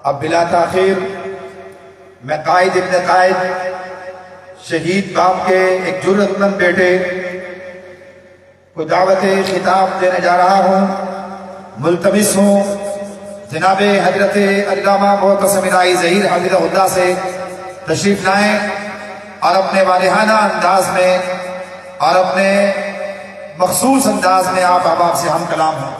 اب بلا تاخیر میں قائد ابن قائد شہید باپ کے ایک جرأت مند بیٹے کو دعوت خطاب دینے جا رہا ہوں. ملتمس ہوں جناب حضرت علامہ معتصم الہی ظہیر حفظہ اللہ سے تشریف لائیں اور اپنے والہانہ انداز میں اور اپنے مخصوص انداز میں آپ احباب سے ہم کلام ہوں.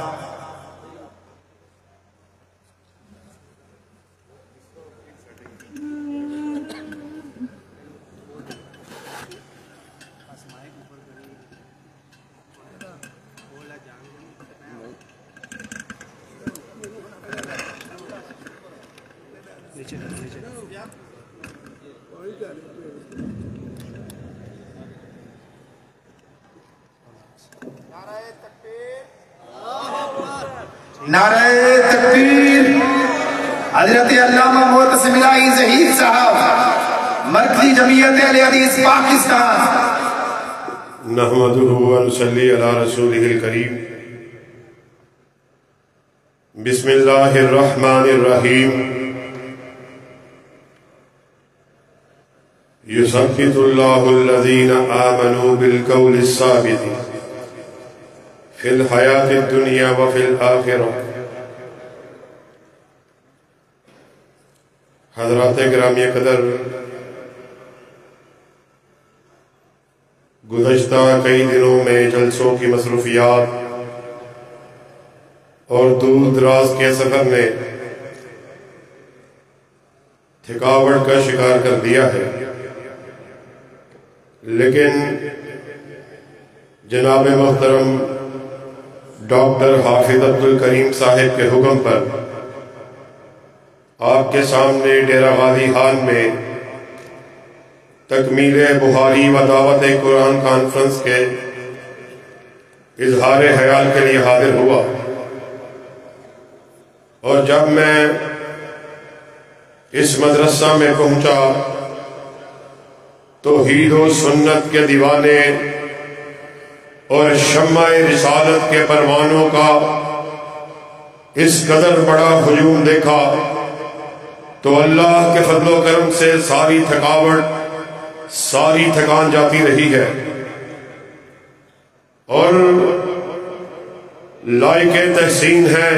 نعرہ تکبیر. حضرت علامہ معتصم الہی ظہیر صاحب مرکزی جمعیت اہل حدیث پاکستان. نحمدہ و نصلی علی رسولہ الکریم. بسم اللہ الرحمن الرحیم. یثبت اللہ الذین آمنوا بالقول الثابت فی الحیات الدنیا وفی الآخرہ. حضرات گرامی قدر، گزشتہ کئی دنوں میں جلسوں کی مصروفیات اور دور دراز کے سفر نے تھکاوٹ کا شکار کر دیا ہے، لیکن جناب محترم ڈاکٹر حافظ عبدالکریم صاحب کے حکم پر آپ کے سامنے ڈیرہ غازی خان میں تکمیل بخاری و دعوت قرآن کانفرنس کے اظہار خیال کے لیے حاضر ہوا. اور جب میں اس مدرسہ میں پہنچا توحید و سنت کے دیوانے اور شمع رسالت کے پروانوں کا اس قدر بڑا ہجوم دیکھا تو اللہ کے فضل و کرم سے ساری تھکاوٹ، ساری تھکان جاتی رہی ہے. اور لائق تحسین ہے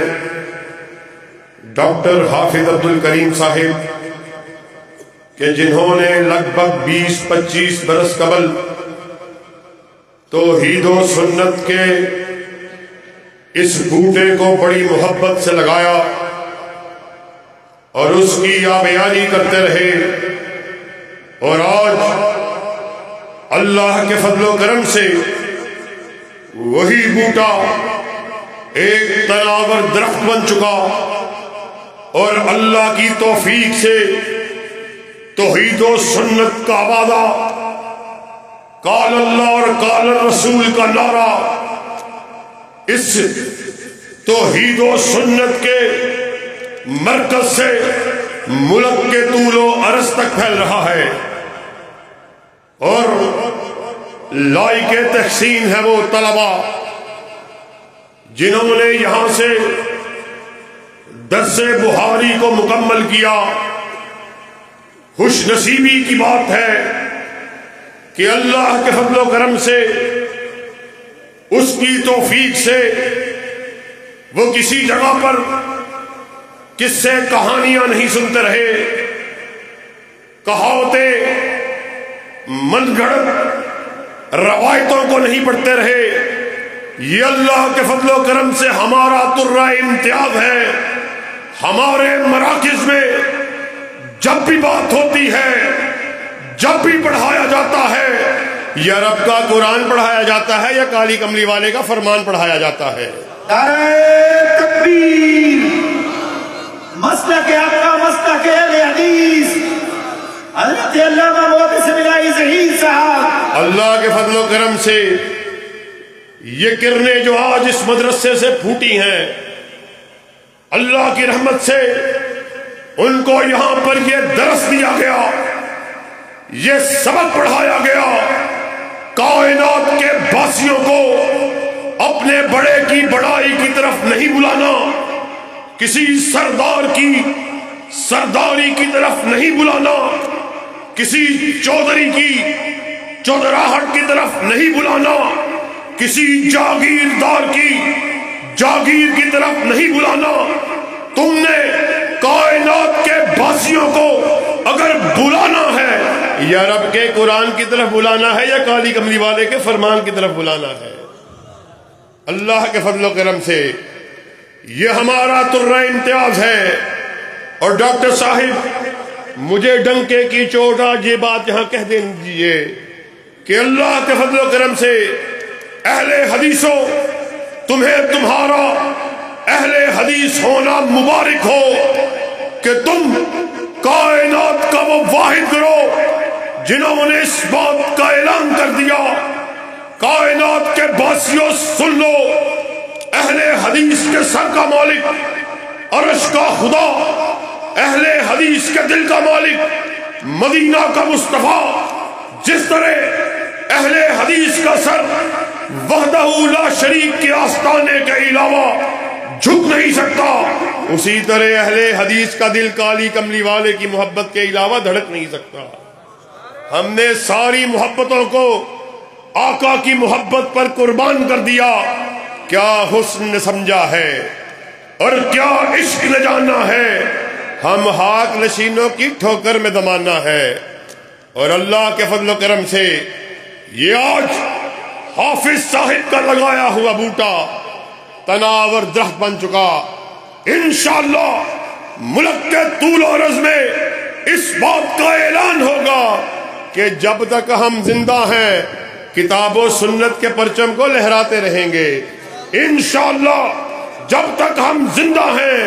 ڈاکٹر حافظ عبدالکریم صاحب کہ جنہوں نے لگ بھگ 20-25 برس قبل توحید و سنت کے اس بوٹے کو بڑی محبت سے لگایا اور اس کی آبیاری کرتے رہے. اور آج اللہ کے فضل و کرم سے وہی بوٹا ایک تناور درخت بن چکا اور اللہ کی توفیق سے توحید و سنت کا وعدہ، قال اللہ اور قال الرسول کا نعرہ اس توحید و سنت کے مرکز سے ملک کے طول و عرض تک پھیل رہا ہے. اور لائق تحسین ہے وہ طلبہ جنہوں نے یہاں سے درس بخاری کو مکمل کیا. خوش نصیبی کی بات ہے کہ اللہ کے فضل و کرم سے اس کی توفیق سے وہ کسی جگہ پر قصے کہانیاں نہیں سنتے رہے، کہاوتیں من گھڑت روایتوں کو نہیں پڑھتے رہے. یہ اللہ کے فضل و کرم سے ہمارا ترہ امتیاز ہے. ہمارے مراکز میں جب بھی بات ہوتی ہے، جب بھی پڑھایا جاتا ہے، یا رب کا قرآن پڑھایا جاتا ہے یا کالی کملی والے کا فرمان پڑھایا جاتا ہے. نعرہ تکبیر. مسلک آپ کا مسلک اہل حدیث حضرت علامہ معتصم الہی ظہیر صاحب. اللہ کے فضل و کرم سے یہ کرنیں جو آج اس مدرسے سے پھوٹی ہیں، اللہ کی رحمت سے ان کو یہاں پر یہ درس دیا گیا، یہ سبق پڑھایا گیا. کائنات کے باسیوں کو اپنے بڑے کی بڑائی کی طرف نہیں بلانا، کسی سردار کی سرداری کی طرف نہیں بلانا، کسی چودھری کی چودراہٹ کی طرف نہیں بلانا، کسی جاگیردار کی جاگیر کی طرف نہیں بلانا۔ تم نے کائنات کے باسیوں کو اگر بلانا ہے، یا رب کے قرآن کی طرف بلانا ہے، یا کالی کملی والے کے فرمان کی طرف بلانا ہے۔ اللہ کے فضل و کرم سے یہ ہمارا ترہ امتیاز ہے۔ اور ڈاکٹر صاحب مجھے ڈنکے کی چوٹ آج یہ بات یہاں کہہ دیجیے کہ اللہ کے فضل و کرم سے اہل حدیثوں، تمہیں تمہارا اہل حدیث ہونا مبارک ہو کہ تم کائنات کا وہ واحد گروہ جنہوں نے اس بات کا اعلان کر دیا، کائنات کے باسیوں سن لو، اہل حدیث کے سر کا مالک عرش کا خدا، اہل حدیث کے دل کا مالک مدینہ کا مصطفیٰ، جس طرح اہل حدیث کا سر وحدہ لا شریک کے آستانے کے علاوہ جھک نہیں سکتا، اسی طرح اہل حدیث کا دل کالی کملی والے کی محبت کے علاوہ دھڑک نہیں سکتا۔ ہم نے ساری محبتوں کو آقا کی محبت پر قربان کر دیا۔ کیا حسن سمجھا ہے اور کیا عشق نہ جانا ہے، ہم ہاک نشینوں کی ٹھوکر میں دمانا ہے۔ اور اللہ کے فضل و کرم سے یہ آج حافظ صاحب کا لگایا ہوا بوٹا تناور درخت بن چکا۔ انشاءاللہ ملک کے طول و عرض میں اس بات کا اعلان ہوگا کہ جب تک ہم زندہ ہیں کتاب و سنت کے پرچم کو لہراتے رہیں گے۔ انشاءاللہ جب تک ہم زندہ ہیں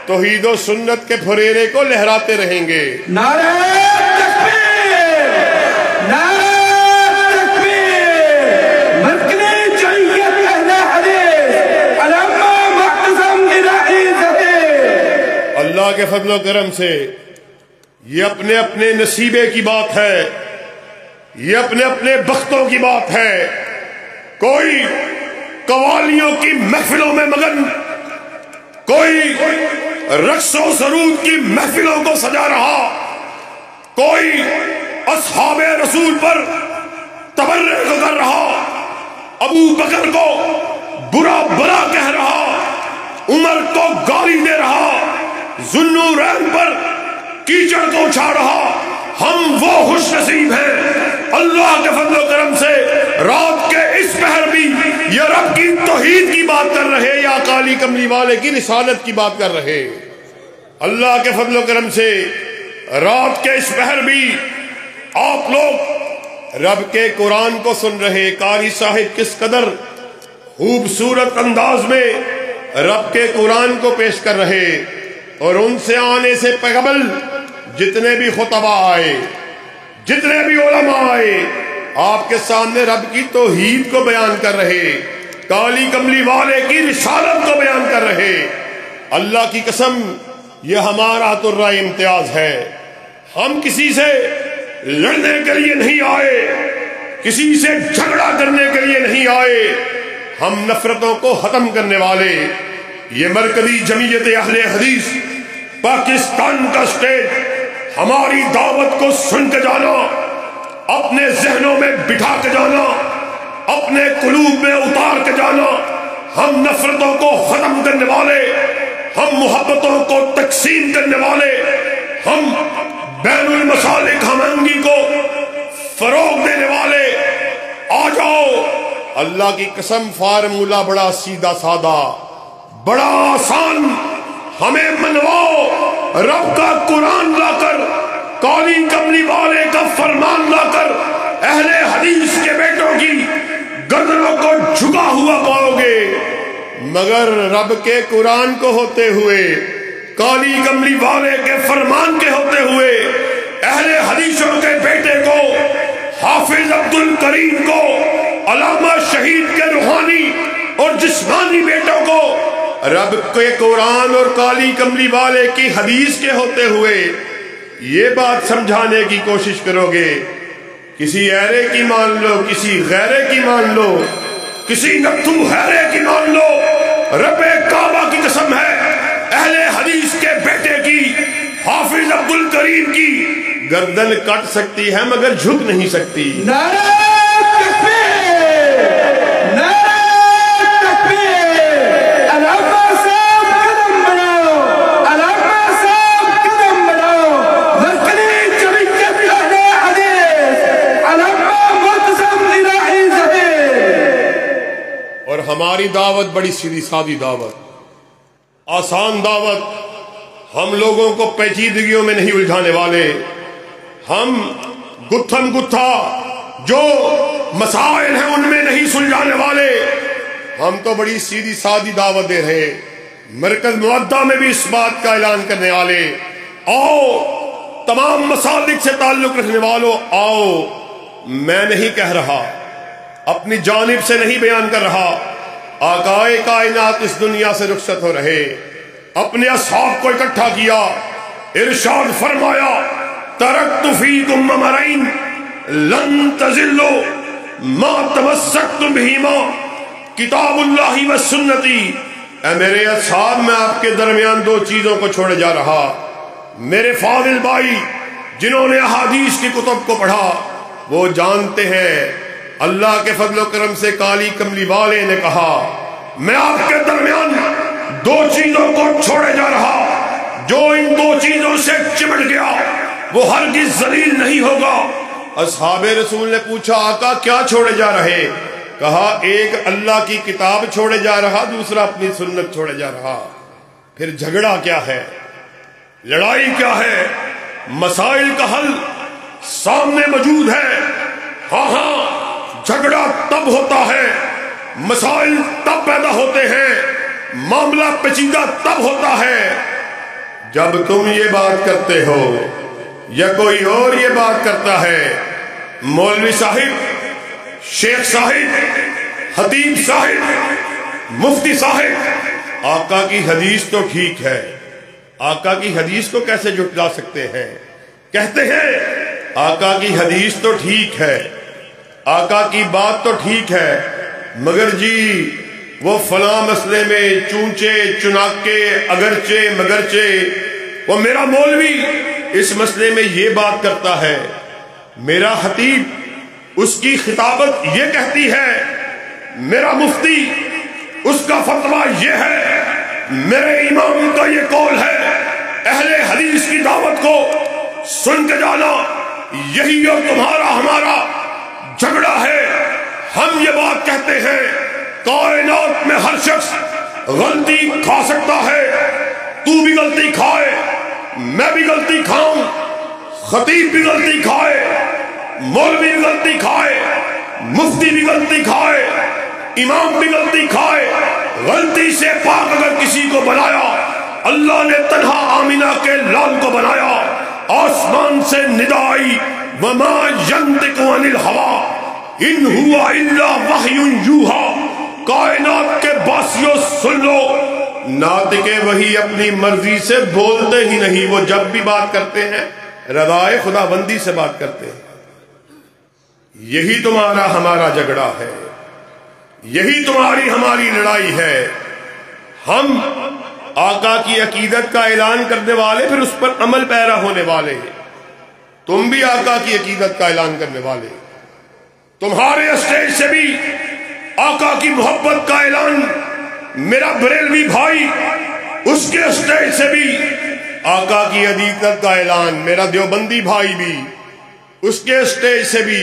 توحید و سنت کے پھریرے کو لہراتے رہیں گے۔ نعرہ تکبیر، نعرہ تکبیر، مرکزی جمعیت اہل حدیث علامہ معتصم الہی ظہیر۔ اللہ کے فضل و کرم سے یہ اپنے اپنے نصیبے کی بات ہے، یہ اپنے اپنے بختوں کی بات ہے۔ کوئی قوالیوں کی محفلوں میں مگن، کوئی رقص و سرود کی محفلوں کو سجا رہا، کوئی اصحاب رسول پر تبرک کر رہا، ابو بکر کو برا بلا کہہ رہا، عمر کو گالی دے رہا، ذوالنورین پر کیچڑ کو اچھا رہا۔ ہم وہ خوش نصیب ہیں اللہ کے فضل و کرم سے رات کے اس پہر بھی یا رب کی توحید کی بات کر رہے یا کالی کملی والے کی رسالت کی بات کر رہے۔ اللہ کے فضل و کرم سے رات کے اس پہر بھی آپ لوگ رب کے قرآن کو سن رہے۔ قاری صاحب کس قدر خوبصورت انداز میں رب کے قرآن کو پیش کر رہے، اور ان سے آنے سے قبل جتنے بھی خطبہ آئے، جتنے بھی علماء آئے، آپ کے سامنے رب کی توحید کو بیان کر رہے، کالی کملی والے کی رسالت کو بیان کر رہے۔ اللہ کی قسم یہ ہمارا ترہ امتیاز ہے۔ ہم کسی سے لڑنے کے لیے نہیں آئے، کسی سے جھگڑا کرنے کے لیے نہیں آئے، ہم نفرتوں کو ختم کرنے والے۔ یہ مرکزی جمعیت اہل حدیث پاکستان کا اسٹیج ہماری دعوت کو سن کے جانا، اپنے ذہنوں میں بٹھا کے جانا، اپنے قلوب میں اتار کے جانا۔ ہم نفرتوں کو ختم کرنے والے، ہم محبتوں کو تقسیم کرنے والے، ہم بین المسالک ہم آہنگی کو فروغ دینے والے۔ آ جاؤ، اللہ کی قسم فارمولہ بڑا سیدھا سادہ، بڑا آسان، ہمیں منواؤ رب کا قرآن لا کر، کالی کملی والے کا فرمان لا کر اہل حدیث کے بیٹوں کی گردنوں کو جھکا ہوا پاؤ گے، مگر رب کے قرآن کو ہوتے ہوئے، کالی کملی والے کے فرمان کے ہوتے ہوئے، اہل حدیثوں کے بیٹے کو، حافظ عبد الکریم کو، علامہ شہید کے روحانی اور جسمانی بیٹوں کو رب کے قرآن اور کالی کملی والے کی حدیث کے ہوتے ہوئے یہ بات سمجھانے کی کوشش کرو گے، کسی ایرے کی مان لو، کسی غیرے کی مان لو، کسی نتھو حیرے کی مان لو، رب کعبہ کی قسم ہے اہل حدیث کے بیٹے کی، حافظ عبد الکریم کی گردن کٹ سکتی ہے مگر جھک نہیں سکتی. نعرہ تکبیر، نعرہ تکبیر، علامہ صاحب قدم بڑھاؤ، علامہ صاحب قدم بڑھاؤ، مرکزی جمعیت اہل حدیث علامہ معتصم الہی ظہیر. اور ہماری دعوت بڑی سیدھی سادی دعوت، آسان دعوت. ہم لوگوں کو پیچیدگیوں میں نہیں الجھانے والے. ہم گتھم گتھا جو مسائل ہیں ان میں نہیں سلجھانے والے. ہم تو بڑی سیدھی سادی دعوت دے رہے. مرکز مودہ میں بھی اس بات کا اعلان کرنے والے. آؤ تمام مسالک سے تعلق رکھنے والوں آؤ. میں نہیں کہہ رہا، اپنی جانب سے نہیں بیان کر رہا. آقائے کائنات اس دنیا سے رخصت ہو رہے، اپنے اصحاب کو اکٹھا کیا، ارشاد فرمایا ترکت فیکم امرین لن تضلوا ما تمسکتم بہما کتاب اللہ و سنتی. اے میرے اصحاب، میں آپ کے درمیان دو چیزوں کو چھوڑے جا رہا. میرے فاضل بھائی جنہوں نے احادیث کی کتب کو پڑھا وہ جانتے ہیں اللہ کے فضل و کرم سے کالی کملی والے نے کہا میں آپ کے درمیان دو چیزوں کو چھوڑے جا رہا، جو ان دو چیزوں سے چمٹ گیا وہ ہرگز ذلیل نہیں ہوگا. اصحاب رسول نے پوچھا آقا کیا چھوڑے جا رہے؟ کہا ایک اللہ کی کتاب چھوڑے جا رہا، دوسرا اپنی سنت چھوڑے جا رہا. پھر جھگڑا کیا ہے، لڑائی کیا ہے؟ مسائل کا حل سامنے موجود ہے. ہاں جھگڑا تب ہوتا ہے، مسائل تب پیدا ہوتے ہیں، معاملہ پیچیدہ تب ہوتا ہے جب تم یہ بات کرتے ہو یا کوئی اور یہ بات کرتا ہے. مولوی صاحب، شیخ صاحب، خطیب صاحب، مفتی صاحب، آقا کی حدیث تو ٹھیک ہے، آقا کی حدیث کو کیسے جھٹلا سکتے ہیں؟ کہتے ہیں آقا کی حدیث تو ٹھیک ہے، آقا کی بات تو ٹھیک ہے، مگر جی وہ فلاں مسئلے میں چونچے چناکے اگرچہ مگرچہ وہ میرا مولوی اس مسئلے میں یہ بات کرتا ہے، میرا خطیب اس کی خطابت یہ کہتی ہے، میرا مفتی اس کا فتویٰ یہ ہے، میرے امام کا یہ قول ہے. اہل حدیث کی دعوت کو سن کے جانا، یہی اور تمہارا ہمارا جھگڑا ہے. ہم یہ بات کہتے ہیں کائنات میں ہر شخص غلطی کھا سکتا ہے. تو بھی غلطی کھائے، میں بھی غلطی کھاؤں، خطیب بھی غلطی کھائے، مولوی بھی غلطی کھائے، مفتی بھی غلطی کھائے، امام بھی غلطی کھائے. غلطی سے پاک اگر کسی کو بنایا، اللہ نے تنہا آمینہ کے لال کو بنایا. آسمان سے ندا آئی وما ینطق عن الہویٰ ان ہوا الا وحی یوحیٰ. کائنات کے باسیوں سن لو، ناطق وحی اپنی مرضی سے بولتے ہی نہیں، وہ جب بھی بات کرتے ہیں رضائے خدا بندی سے بات کرتے ہیں. یہی تمہارا ہمارا جھگڑا ہے، یہی تمہاری ہماری لڑائی ہے. ہم آقا کی عقیدت کا اعلان کرنے والے، پھر اس پر عمل پیرا ہونے والے. تم بھی آقا کی عقیدت کا اعلان کرنے والے. تمہارے اسٹیج سے بھی آقا کی محبت کا اعلان میرا بریلوی بھائی، اس کے اسٹیج سے بھی آقا کی عقیدت کا اعلان میرا دیوبندی بھائی بھی، اس کے اسٹیج سے بھی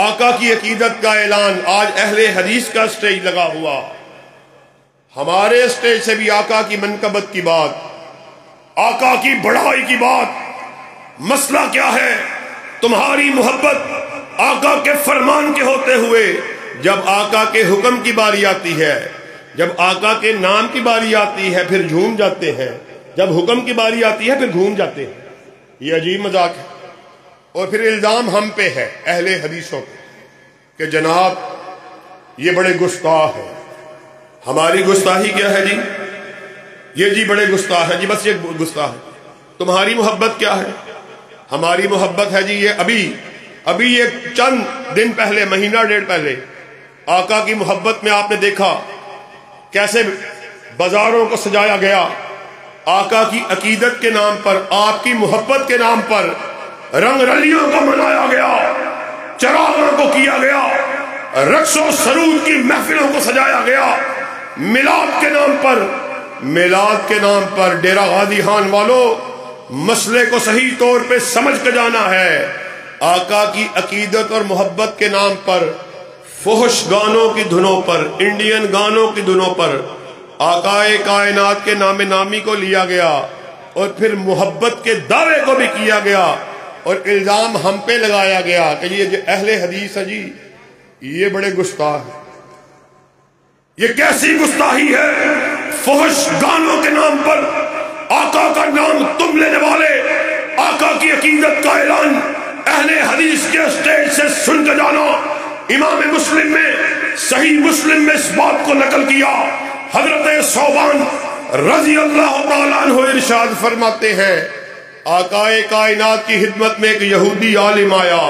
آقا کی عقیدت کا اعلان. آج اہل حدیث کا اسٹیج لگا ہوا، ہمارے اسٹیج سے بھی آقا کی منقبت کی بات، آقا کی بڑائی کی بات. مسئلہ کیا ہے؟ تمہاری محبت آقا کے فرمان کے ہوتے ہوئے جب آقا کے حکم کی باری آتی ہے، جب آقا کے نام کی باری آتی ہے پھر جھوم جاتے ہیں، جب حکم کی باری آتی ہے پھر گھوم جاتے ہیں. یہ عجیب مذاق ہے. اور پھر الزام ہم پہ ہے اہل حدیثوں پہ کہ جناب یہ بڑے گستاخ ہیں. ہماری گستاخی کیا ہے جی؟ یہ جی بڑے گستاخ ہے جی، بس یہ گستاخ ہے. تمہاری محبت کیا ہے؟ ہماری محبت ہے جی یہ ابھی یہ چند دن پہلے، مہینہ ڈیڑھ پہلے آقا کی محبت میں آپ نے دیکھا کیسے بازاروں کو سجایا گیا، آقا کی عقیدت کے نام پر، آپ کی محبت کے نام پر رنگ رلیوں کو منایا گیا، چراغوں کو کیا گیا، رقص و سرود کی محفلوں کو سجایا گیا، میلاد کے نام پر ڈیرہ غازی خان والوں مسئلے کو صحیح طور پہ سمجھ کے جانا ہے۔ آقا کی عقیدت اور محبت کے نام پر فحش گانوں کی دھنوں پر، انڈین گانوں کی دھنوں پر آقا کائنات کے نام نامی کو لیا گیا اور پھر محبت کے دعوے کو بھی کیا گیا اور الزام ہم پہ لگایا گیا کہ یہ جو اہل حدیث ہے جی یہ بڑے گستاخ ہیں۔ یہ کیسی گستاخی ہے؟ فحش گانوں کے نام پر آقا کا نام تم لینے والے، آقا کی عقیدت کا اعلان اہل حدیث کے اسٹیج سے سن کے جانا۔ امام مسلم میں، صحیح مسلم میں اس بات کو نقل کیا، حضرت ثوبان رضی اللہ تعالیٰ عنہ ارشاد فرماتے ہیں آقا کائنات کی خدمت میں ایک یہودی عالم آیا،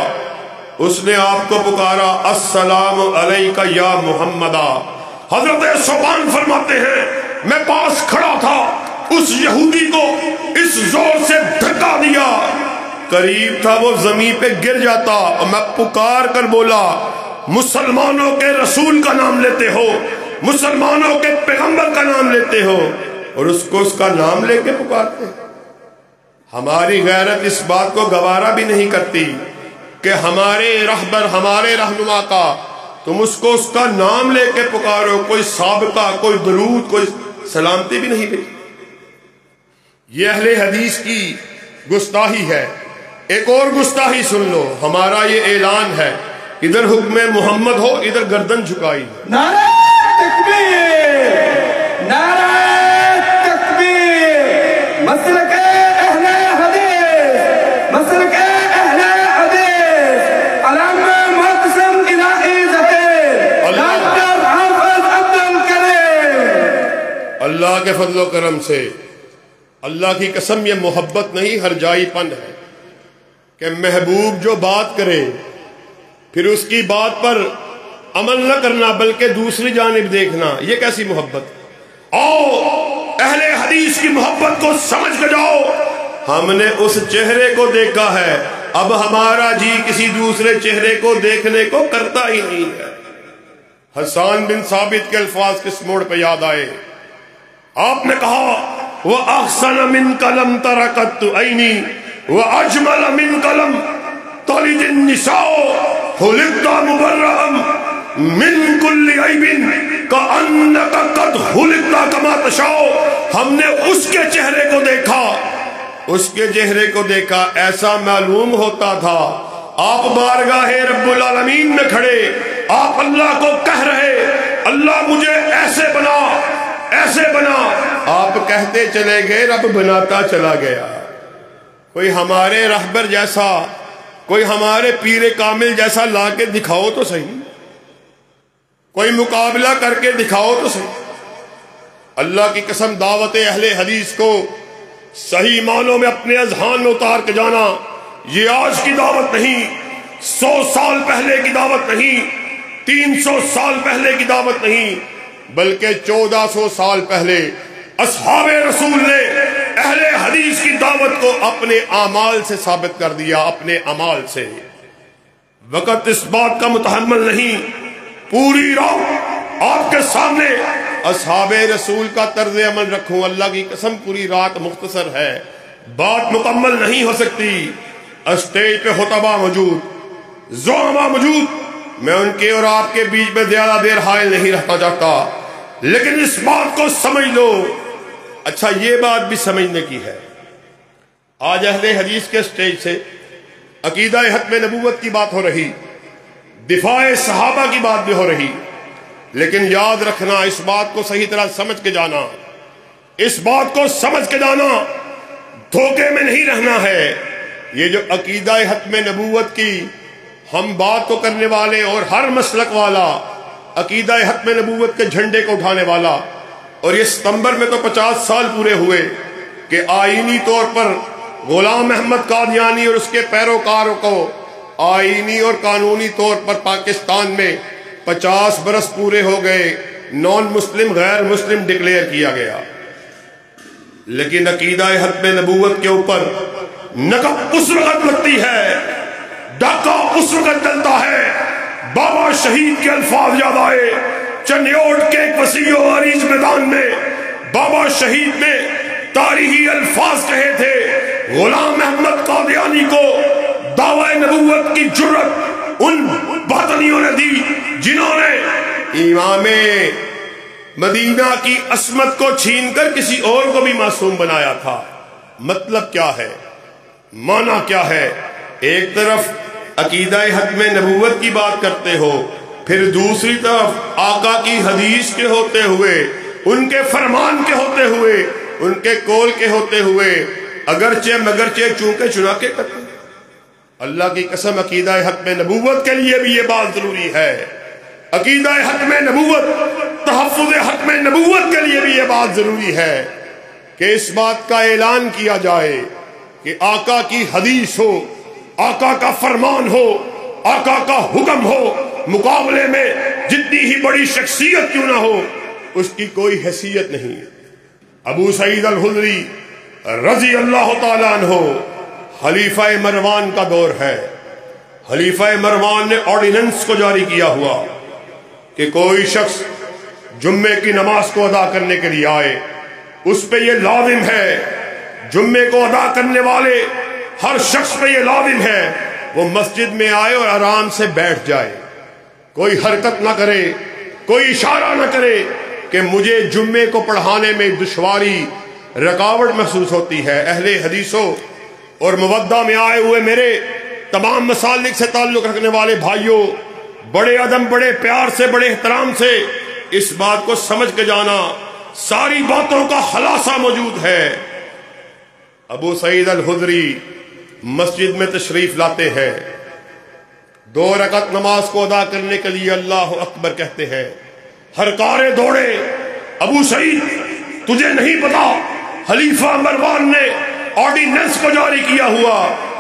اس نے آپ کو پکارا السلام علیکہ یا محمدہ۔ حضرت ثوبان فرماتے ہیں میں پاس کھڑا تھا، اس یہودی کو اس زور سے دھکا دیا، قریب تھا وہ زمین پہ گر جاتا، اور میں پکار کر بولا مسلمانوں کے رسول کا نام لیتے ہو، مسلمانوں کے پیغمبر کا نام لیتے ہو اور اس کو اس کا نام لے کے پکارتے۔ ہماری غیرت اس بات کو گوارا بھی نہیں کرتی کہ ہمارے رہبر، ہمارے رہنما کا تم اس کو اس کا نام لے کے پکارو، کوئی سابقہ، کوئی درود، کوئی سلامتی بھی نہیں لے۔ یہ اہل حدیث کی گستاخی ہے۔ ایک اور گستاخی سن لو، ہمارا یہ اعلان ہے، ادھر حکم محمد ہو، ادھر گردن جھکائی۔ نعرہ تکبیر، نعرہ تکبیر، مسلک اہل حدیث، مسلک اہل حدیث، علامہ معتصم الہی ظہیر، ڈاکٹر حافظ عبدالکریم۔ اللہ کے فضل و کرم سے، اللہ کی قسم یہ محبت نہیں ہرجائی پن ہے کہ محبوب جو بات کرے پھر اس کی بات پر عمل نہ کرنا بلکہ دوسری جانب دیکھنا، یہ کیسی محبت؟ آؤ اہل حدیث کی محبت کو سمجھ کے جاؤ۔ ہم نے اس چہرے کو دیکھا ہے، اب ہمارا جی کسی دوسرے چہرے کو دیکھنے کو کرتا ہی نہیں ہے۔ حسان بن ثابت کے الفاظ کس موڑ پہ یاد آئے؟ آپ نے کہا وَأَحْسَنَ مِنْكَ لَمْ تَرَ قَطُّ عَيْنِي وَأَجْمَلَ مِنْكَ لَمْ تَلِدِ النِّسَاءُ خُلِقْتَ مُبَرَّأً مِنْ كُلِّ عَيْبٍ كَأَنَّكَ قَدْ خُلِقْتَ كَمَا تَشَاءُ۔ ہم نے اس کے چہرے کو دیکھا، اس کے چہرے کو دیکھا، ایسا معلوم ہوتا تھا آپ بارگاہ رب العالمین میں کھڑے، آپ اللہ کو کہہ رہے اللہ مجھے ایسے بنا، ایسے بنا، آپ کہتے چلے گئے، رب بناتا چلا گیا۔ کوئی ہمارے رہبر جیسا، کوئی ہمارے پیر کامل جیسا لا کے دکھاؤ تو صحیح، کوئی مقابلہ کر کے دکھاؤ تو صحیح۔ اللہ کی قسم دعوت اہل حدیث کو صحیح معنوں میں اپنے اذہان میں اتار کے جانا، یہ آج کی دعوت نہیں، 100 سال پہلے کی دعوت نہیں، 300 سال پہلے کی دعوت نہیں، بلکہ 1400 سال پہلے اصحاب رسول نے اہل حدیث کی دعوت کو اپنے اعمال سے ثابت کر دیا، اپنے اعمال سے۔ وقت اس بات کا متحمل نہیں، پوری رات آپ کے سامنے اصحاب رسول کا طرز عمل رکھوں، اللہ کی قسم پوری رات مختصر ہے، بات مکمل نہیں ہو سکتی۔ اسٹیج پہ خطبہ موجود، زعما موجود، میں ان کے اور آپ کے بیچ میں زیادہ دیر حائل نہیں رہنا چاہتا، لیکن اس بات کو سمجھ لو۔ اچھا یہ بات بھی سمجھنے کی ہے، آج اہل حدیث کے سٹیج سے عقیدہ ختم نبوت کی بات ہو رہی، دفاع صحابہ کی بات بھی ہو رہی، لیکن یاد رکھنا، اس بات کو صحیح طرح سمجھ کے جانا، اس بات کو سمجھ کے جانا، دھوکے میں نہیں رہنا ہے۔ یہ جو عقیدہ ختم نبوت کی ہم بات کو کرنے والے اور ہر مسلک والا عقیدہ ختم نبوت کے جھنڈے کو اٹھانے والا، اور یہ ستمبر میں تو 50 سال پورے ہوئے کہ آئینی طور پر غلام احمد قادیانی اور اس کے پیروکاروں کو آئینی اور قانونی طور پر پاکستان میں 50 برس پورے ہو گئے، نان مسلم، غیر مسلم ڈکلیئر کیا گیا۔ لیکن عقیدہ ختم نبوت کے اوپر نقب اس وقت لگتی ہے، ڈاکہ اس وقت ڈلتا ہے بابا شہید کے الفاظ یاد آئے۔ چنیوٹ کے ایک وسیع و عریض میدان میں بابا شہید نے تاریخی الفاظ کہے تھے، غلام احمد قادیانی کو دعوی نبوت کی جرأت ان باطنیوں نے دی جنہوں نے امام مدینہ کی عصمت کو چھین کر کسی اور کو بھی معصوم بنایا تھا۔ مطلب کیا ہے، معنی کیا ہے؟ ایک طرف عقیدہ ختم نبوت کی بات کرتے ہو، پھر دوسری طرف آقا کی حدیث کے ہوتے ہوئے، ان کے فرمان کے ہوتے ہوئے، ان کے قول کے ہوتے ہوئے اگرچہ مگرچہ چونکہ چنانکہ کرتے ہیں۔ اللہ کی قسم عقیدہ ختم نبوت کے لیے بھی یہ بات ضروری ہے، عقیدہ ختم نبوت، تحفظ ختم نبوت کے لیے بھی یہ بات ضروری ہے کہ اس بات کا اعلان کیا جائے کہ آقا کی حدیث ہو، آقا کا فرمان ہو، آقا کا حکم ہو، مقابلے میں جتنی ہی بڑی شخصیت کیوں نہ ہو اس کی کوئی حیثیت نہیں۔ ابو سعید الخدری رضی اللہ تعالیٰ عنہ، خلیفہ مروان کا دور ہے، خلیفہ مروان نے آرڈیننس کو جاری کیا ہوا کہ کوئی شخص جمعے کی نماز کو ادا کرنے کے لیے آئے، اس پہ یہ لازم ہے، جمعے کو ادا کرنے والے ہر شخص پہ یہ لازم ہے وہ مسجد میں آئے اور آرام سے بیٹھ جائے، کوئی حرکت نہ کرے، کوئی اشارہ نہ کرے کہ مجھے جمعے کو پڑھانے میں دشواری، رکاوٹ محسوس ہوتی ہے۔ اہل حدیثوں اور مودہ میں آئے ہوئے میرے تمام مسالک سے تعلق رکھنے والے بھائیوں، بڑے ادب، بڑے پیار سے، بڑے احترام سے اس بات کو سمجھ کے جانا، ساری باتوں کا خلاصہ موجود ہے۔ ابو سعید الخدری مسجد میں تشریف لاتے ہیں، 2 رکعت نماز کو ادا کرنے کے لیے اللہ اکبر کہتے ہیں، ہر کارے دوڑے، ابو سعید تجھے نہیں پتا خلیفہ مروان نے آرڈیننس کو جاری کیا ہوا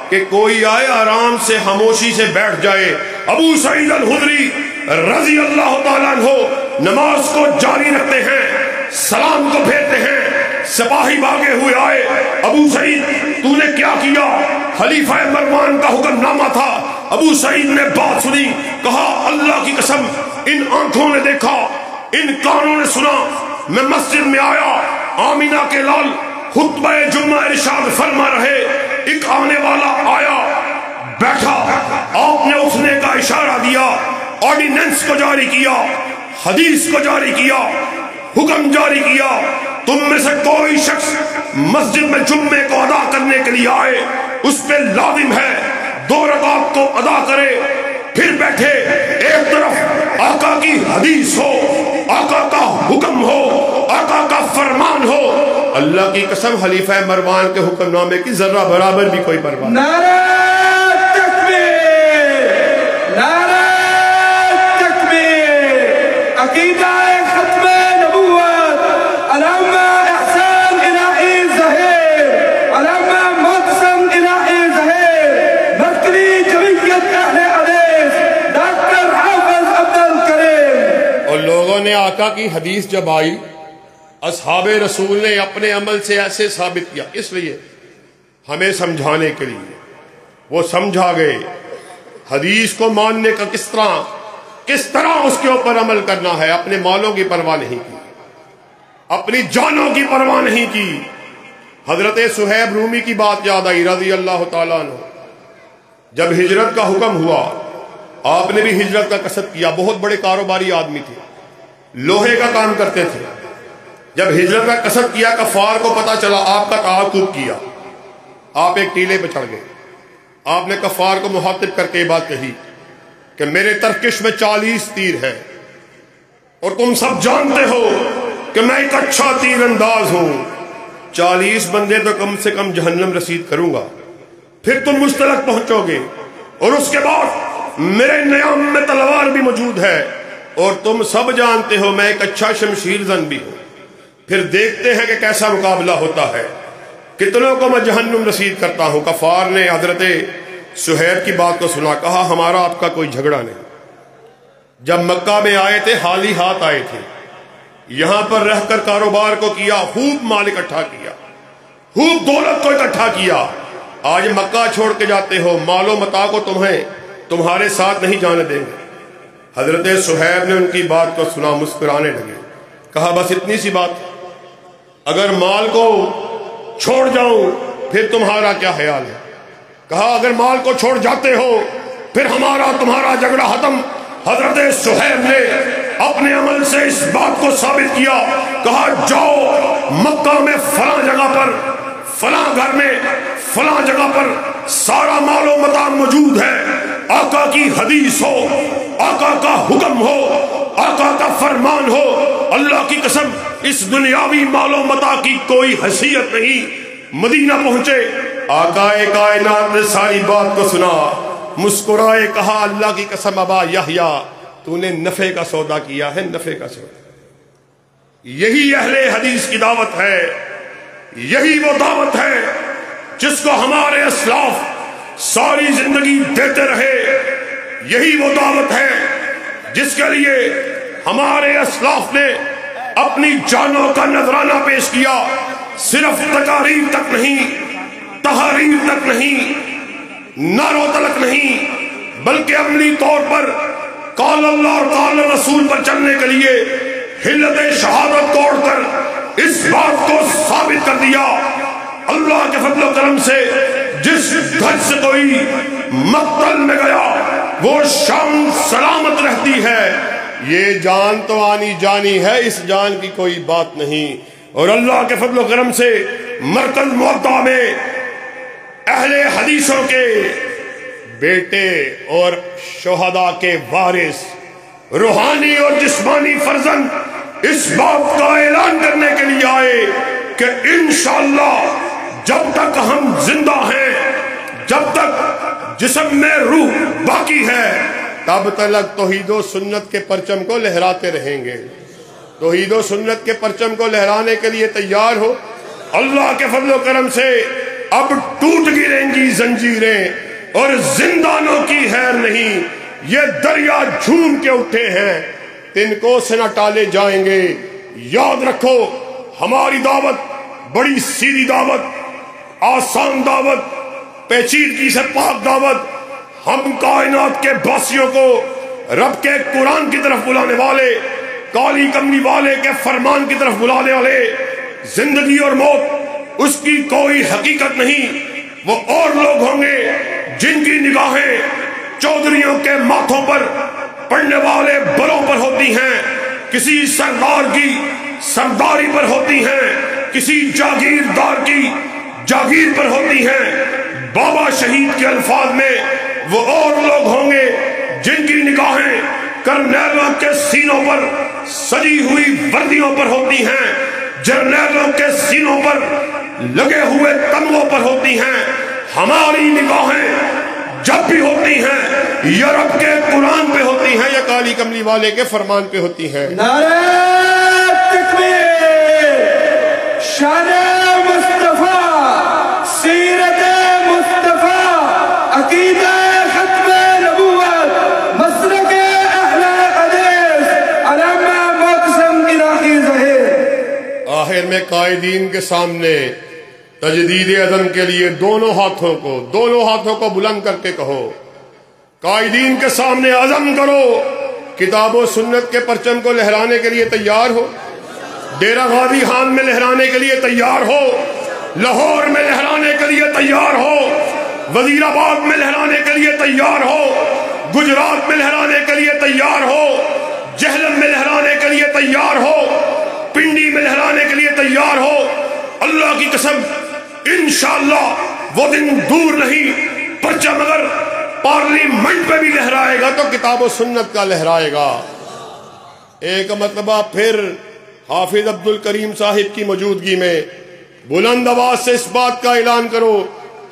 کہ کوئی آئے آرام سے خاموشی سے بیٹھ جائے۔ ابو سعید الخدری رضی اللہ تعالیٰ عنہ نماز کو جاری رکھتے ہیں، سلام کو پھیرتے ہیں، سپاہی بھاگے ہوئے آئے، ابو سعید تو نے کیا کیا؟ خلیفہ مروان کا حکم نامہ تھا۔ ابو سعید نے بات سنی، کہا اللہ کی قسم ان آنکھوں نے دیکھا، ان کانوں نے سنا، میں مسجد میں آیا، آمینہ کے لال خطبہ جمعہ ارشاد فرما رہے، ایک آنے والا آیا، بیٹھا، آپ نے اٹھنے کا اشارہ دیا، آرڈیننس کو جاری کیا، حدیث کو جاری کیا، حکم جاری کیا، تم میں سے کوئی شخص مسجد میں جمعے کو ادا کرنے کے لیے آئے، اس پہ لازم ہے 2 رکعت کو ادا کرے، پھر بیٹھے۔ ایک طرف آقا کی حدیث ہو، آقا کا حکم ہو، آقا کا فرمان ہو، اللہ کی قسم خلیفہ مروان کے حکم نامے کی ذرہ برابر بھی کوئی پرواہ نہیں۔ نعرہ تکبیر، نعرہ تکبیر، عقیدہ ختم نبوت، علامہ احسان الہی ظہیر، علامہ معتصم الہی ظہیر، مرکزی جمعیت اہل حدیث ڈاکٹر حافظ عبد الکریم۔ اور لوگوں نے آقا کی حدیث جب آئی، اصحاب رسول نے اپنے عمل سے ایسے ثابت کیا، اس لیے ہمیں سمجھانے کے لیے وہ سمجھا گئے حدیث کو ماننے کا کس طرح اس کے اوپر عمل کرنا ہے۔ اپنے مالوں کی پرواہ نہیں کی، اپنی جانوں کی پرواہ نہیں کی۔ حضرت صہیب رومی کی بات یاد آئی رضی اللہ تعالیٰ عنہ، جب ہجرت کا حکم ہوا آپ نے بھی ہجرت کا قصد کیا، بہت بڑے کاروباری آدمی تھے، لوہے کا کام کرتے تھے۔ جب ہجرت کا قصد کیا کفار کو پتا چلا، آپ کا تعاقب کیا، آپ ایک ٹیلے پہ چڑھ گئے، آپ نے کفار کو مخاطب کر کے یہ بات کہی کہ میرے ترکش میں 40 تیر ہیں اور تم سب جانتے ہو کہ میں ایک اچھا تیر انداز ہوں، 40 بندے تو کم سے کم جہنم رسید کروں گا، پھر تم مجھ تک پہنچو گے، اور اس کے بعد میرے نیام میں تلوار بھی موجود ہے، اور تم سب جانتے ہو میں ایک اچھا شمشیر زن بھی ہوں، پھر دیکھتے ہیں کہ کیسا مقابلہ ہوتا ہے، کتنوں کو میں جہنم رسید کرتا ہوں۔ کفار نے حضرت صہیب کی بات کو سنا، کہا ہمارا آپ کا کوئی جھگڑا نہیں، جب مکہ میں آئے تھے خالی ہاتھ آئے تھے، یہاں پر رہ کر کاروبار کو کیا، خوب مال اکٹھا کیا، خوب دولت کو اکٹھا کیا، آج مکہ چھوڑ کے جاتے ہو، مال و متاع کو تمہارے ساتھ نہیں جانے دیں گے۔ حضرت صہیب نے ان کی بات کو سنا، مسکرانے لگے، کہا بس اتنی سی بات، اگر مال کو چھوڑ جاؤں پھر تمہارا کیا خیال ہے؟ کہا اگر مال کو چھوڑ جاتے ہو پھر ہمارا تمہارا جھگڑا ختم۔ حضرت صہیب نے اپنے عمل سے اس بات کو ثابت کیا، کہا جاؤ مکہ میں فلاں جگہ پر، فلاں گھر میں، فلاں جگہ پر سارا مال و متاع موجود ہے، آقا کی حدیث ہو، آقا کا حکم ہو، آقا کا فرمان ہو، اللہ کی قسم اس دنیاوی مال و متاع کی کوئی حیثیت نہیں۔ مدینہ پہنچے، آقا کائنات نے ساری بات کو سنا، مسکرائے، کہا اللہ کی قسم ابا یحییٰ تو نے نفع کا سودا کیا ہے، نفع کا سودا۔ یہی اہل حدیث کی دعوت ہے، یہی وہ دعوت ہے جس کو ہمارے اسلاف ساری زندگی دیتے رہے، یہی وہ دعوت ہے جس کے لیے ہمارے اسلاف نے اپنی جانوں کا نذرانہ پیش کیا۔ صرف تقاریر تک نہیں، تحریر تک نہیں، نعروں تلک نہیں، بلکہ عملی طور پر قال اللہ اور قال رسول پر چلنے کے لیے حلت شہادت توڑ کر اس بات کو ثابت کر دیا۔ اللہ کے فضل و کرم سے جس گھر سے کوئی مقتل میں گیا وہ شان سلامت رہتی ہے۔ یہ جان تو آنی جانی ہے، اس جان کی کوئی بات نہیں۔ اور اللہ کے فضل و کرم سے مرکز موطا میں اہل حدیثوں کے بیٹے اور شہداء کے وارث، روحانی اور جسمانی فرزند اس بات کا اعلان کرنے کے لیے آئے کہ انشاءاللہ جب تک ہم زندہ ہیں، جب تک جسم میں روح باقی ہے، تب تک توحید و سنت کے پرچم کو لہراتے رہیں گے۔ توحید و سنت کے پرچم کو لہرانے کے لیے تیار ہو؟ اللہ کے فضل و کرم سے اب ٹوٹ گریں گی زنجیریں اور زندانوں کی خیر نہیں، یہ دریا جھوم کے اٹھے ہیں، تنکوں سے نہ ٹالے جائیں گے۔ یاد رکھو ہماری دعوت بڑی سیدھی دعوت، آسان دعوت، پیچیدگی سے پاک دعوت، ہم کائنات کے باسیوں کو رب کے قرآن کی طرف بلانے والے، کالی کملی والے کے فرمان کی طرف بلانے والے۔ زندگی اور موت اس کی کوئی حقیقت نہیں، وہ اور لوگ ہوں گے جن کی نگاہیں چودھریوں کے ماتھوں پر پڑنے والے بلوں پر ہوتی ہیں، کسی سردار کی سرداری پر ہوتی ہیں، کسی جاگیردار کی جاگیر پر ہوتی ہیں۔ بابا شہید کے الفاظ میں وہ اور لوگ ہوں گے جن کی نگاہیں کرنیلوں کے سینوں پر سجی ہوئی وردیوں پر ہوتی ہیں، جرنیلوں کے سینوں پر لگے ہوئے تمغوں پر ہوتی ہیں۔ ہماری نگاہیں جب بھی ہوتی ہیں یا رب کے قرآن پہ ہوتی ہیں یا کالی کملی والے کے فرمان پہ ہوتی ہیں۔ نعرہ تکبیر، شان مصطفیٰ، سیرت مصطفیٰ، عقیدہ ختم نبوت، مسلک اہل حدیث، علامہ معتصم الہی ظہیر۔ آخر میں قائدین کے سامنے تجدید عزم کے لیے دونوں ہاتھوں کو بلند کر کے کہو، قائدین کے سامنے عزم کرو، کتاب و سنت کے پرچم کو لہرانے کے لیے تیار ہو؟ ڈیرہ غازی خان میں لہرانے کے لیے تیار ہو؟ لاہور میں لہرانے کے لیے تیار ہو؟ وزیر آباد میں لہرانے کے لیے تیار ہو؟ گجرات میں لہرانے کے لیے تیار ہو؟ جہلم میں لہرانے کے لیے تیار ہو؟ پنڈی میں لہرانے کے لیے تیار ہو؟ اللہ کی قسم انشاءاللہ وہ دن دور نہیں، پرچم اگر پارلیمنٹ پہ بھی لہرائے گا تو کتاب و سنت کا لہرائے گا۔ ایک مرتبہ پھر حافظ عبد الکریم صاحب کی موجودگی میں بلند آواز سے اس بات کا اعلان کرو،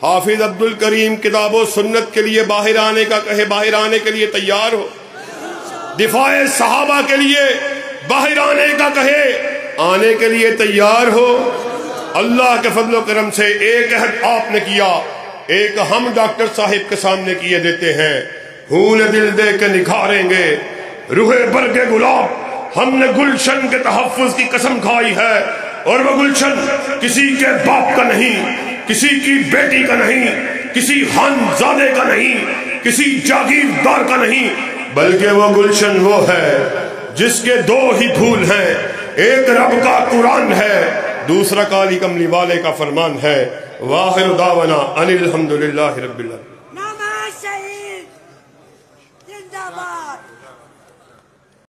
حافظ عبد الکریم کتاب و سنت کے لیے باہر آنے کا کہے، باہر آنے کے لیے تیار ہو؟ دفاع صحابہ کے لیے باہر آنے کا کہے، آنے کے لیے تیار ہو؟ اللہ کے فضل و کرم سے ایک عہد آپ نے کیا، ایک ہم ڈاکٹر صاحب کے سامنے کیے دیتے ہیں، خون دل دے کے نکھاریں گے روح برگ گلاب، ہم نے گلشن کے تحفظ کی قسم کھائی ہے، اور وہ گلشن کسی کے باپ کا نہیں، کسی کی بیٹی کا نہیں، کسی خانزادے کا نہیں، کسی جاگیردار کا نہیں، بلکہ وہ گلشن وہ ہے جس کے دو ہی پھول ہیں، ایک رب کا قرآن ہے، دوسرا کالی کملی والے کا فرمان ہے۔ وآخر دعوانا ان الحمدللہ رب العالمین۔